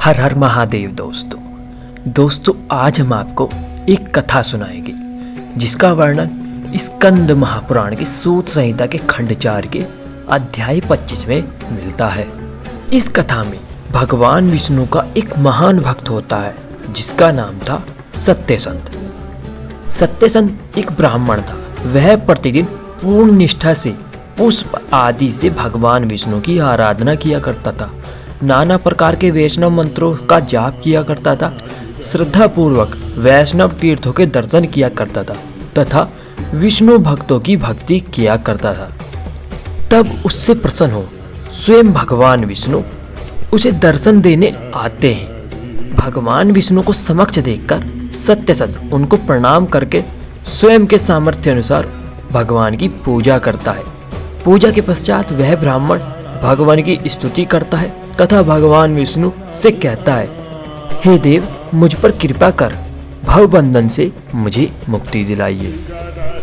हर हर महादेव दोस्तों आज हम आपको एक कथा सुनाएंगे जिसका वर्णन स्कंद महापुराण की सूत संहिता के खंड 4 के अध्याय 25 में मिलता है। इस कथा में भगवान विष्णु का एक महान भक्त होता है जिसका नाम था सत्यसंध। सत्यसंध एक ब्राह्मण था। वह प्रतिदिन पूर्ण निष्ठा से पुष्प आदि से भगवान विष्णु की आराधना किया करता था। नाना प्रकार के वैष्णव मंत्रों का जाप किया करता था। श्रद्धा पूर्वक वैष्णव तीर्थों के दर्शन किया करता था तथा विष्णु भक्तों की भक्ति किया करता था। तब उससे प्रसन्न हो स्वयं भगवान विष्णु उसे दर्शन देने आते हैं। भगवान विष्णु को समक्ष देखकर सत्यसंध उनको प्रणाम करके स्वयं के सामर्थ्य अनुसार भगवान की पूजा करता है। पूजा के पश्चात वह ब्राह्मण भगवान की स्तुति करता है तथा भगवान विष्णु से कहता है, हे देव, मुझ पर कृपा कर भवबंधन से मुझे मुक्ति दिलाइए।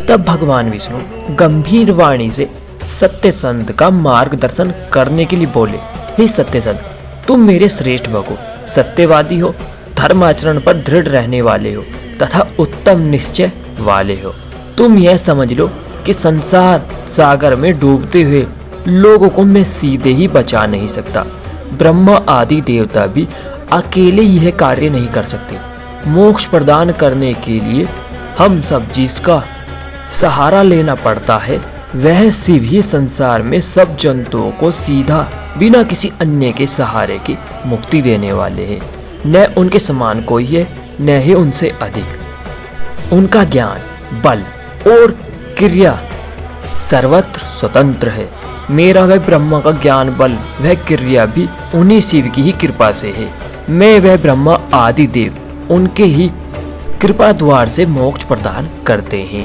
तब भगवान विष्णु गंभीर वाणी से सत्यसंध का मार्गदर्शन करने के लिए बोले, हे सत्यसंध, तुम मेरे श्रेष्ठ भक्त हो, सत्यवादी हो, धर्माचरण पर दृढ़ रहने वाले हो तथा उत्तम निश्चय वाले हो। तुम यह समझ लो कि संसार सागर में डूबते हुए लोगों को मैं सीधे ही बचा नहीं सकता। ब्रह्मा आदि देवता भी अकेले यह कार्य नहीं कर सकते। मोक्ष प्रदान करने के लिए हम सब जिसका सहारा लेना पड़ता है वह शिव ही संसार में सब जंतुओं को सीधा बिना किसी अन्य के सहारे की मुक्ति देने वाले हैं। न उनके समान कोई है न ही उनसे अधिक। उनका ज्ञान, बल और क्रिया सर्वत्र स्वतंत्र है। मेरा वह ब्रह्मा का ज्ञान, बल, वह क्रिया भी उन्हीं शिव की ही कृपा से है। मैं वह ब्रह्मा आदि देव उनके ही कृपा द्वार से मोक्ष प्रदान करते हैं।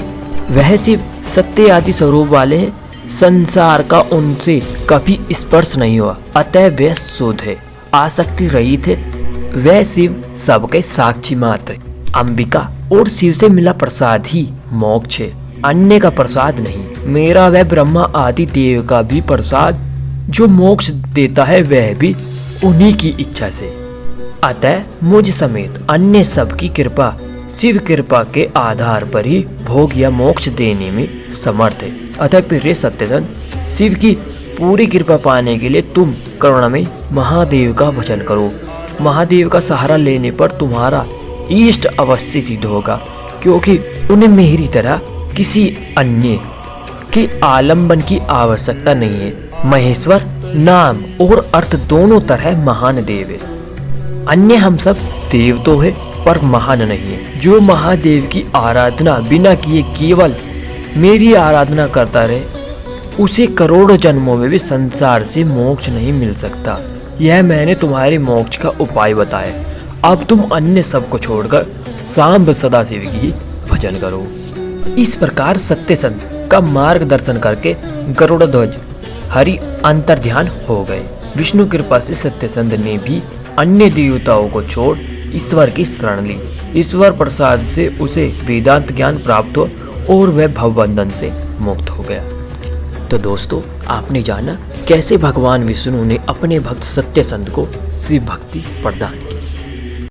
वह शिव सत्य आदि स्वरूप वाले हैं। संसार का उनसे कभी स्पर्श नहीं हुआ, अतः वह शुद्ध है, आसक्ति रहित है। वह शिव सबके साक्षी मात्र, अंबिका और शिव से मिला प्रसाद ही मोक्ष है, अन्य का प्रसाद नहीं। मेरा वह ब्रह्मा आदि देव का भी प्रसाद जो मोक्ष देता है वह भी उन्हीं की इच्छा से। अतः मुझ समेत अन्य सब की कृपा शिव कृपा के आधार पर ही भोग या मोक्ष देने में समर्थ है। अतः प्रिय सत्यसंध, शिव की पूरी कृपा पाने के लिए तुम करुणामय महादेव का भजन करो। महादेव का सहारा लेने पर तुम्हारा इष्ट अवश्य सिद्ध होगा, क्योंकि उन्हें मेरी तरह किसी अन्य के आलंबन की आवश्यकता नहीं है। महेश्वर नाम और अर्थ दोनों तरह महान देव है। अन्य हम सब देव तो है पर महान नहीं है। जो महादेव की आराधना बिना किए केवल मेरी आराधना करता रहे उसे करोड़ों जन्मों में भी संसार से मोक्ष नहीं मिल सकता। यह मैंने तुम्हारे मोक्ष का उपाय बताया। अब तुम अन्य सब को छोड़कर सांब सदाशिव की भजन करो। इस प्रकार सत्यसंध का मार्गदर्शन करके गरुड़ध्वज हरि अंतर्ध्यान हो गए। विष्णु कृपा से सत्यसंध ने भी अन्य देवताओं को छोड़ ईश्वर की शरण ली। ईश्वर प्रसाद से उसे वेदांत ज्ञान प्राप्त हो और वह भवबंधन से मुक्त हो गया। तो दोस्तों, आपने जाना कैसे भगवान विष्णु ने अपने भक्त सत्यसंध को शिव भक्ति प्रदान